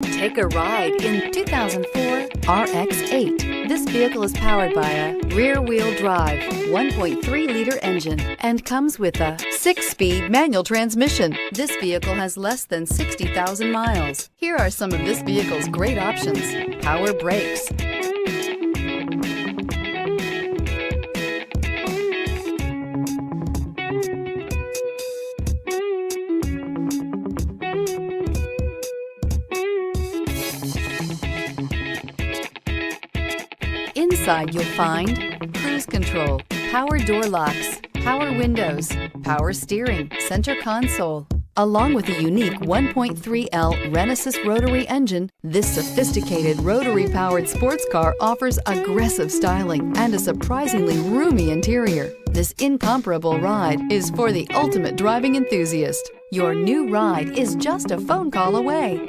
Take a ride in 2004 RX-8. This vehicle is powered by a rear-wheel drive, 1.3-liter engine, and comes with a 6-speed manual transmission. This vehicle has less than 60,000 miles. Here are some of this vehicle's great options: power brakes, Inside you'll find cruise control, power door locks, power windows, power steering, center console. Along with a unique 1.3L Renesis rotary engine, this sophisticated rotary-powered sports car offers aggressive styling and a surprisingly roomy interior. This incomparable ride is for the ultimate driving enthusiast. Your new ride is just a phone call away.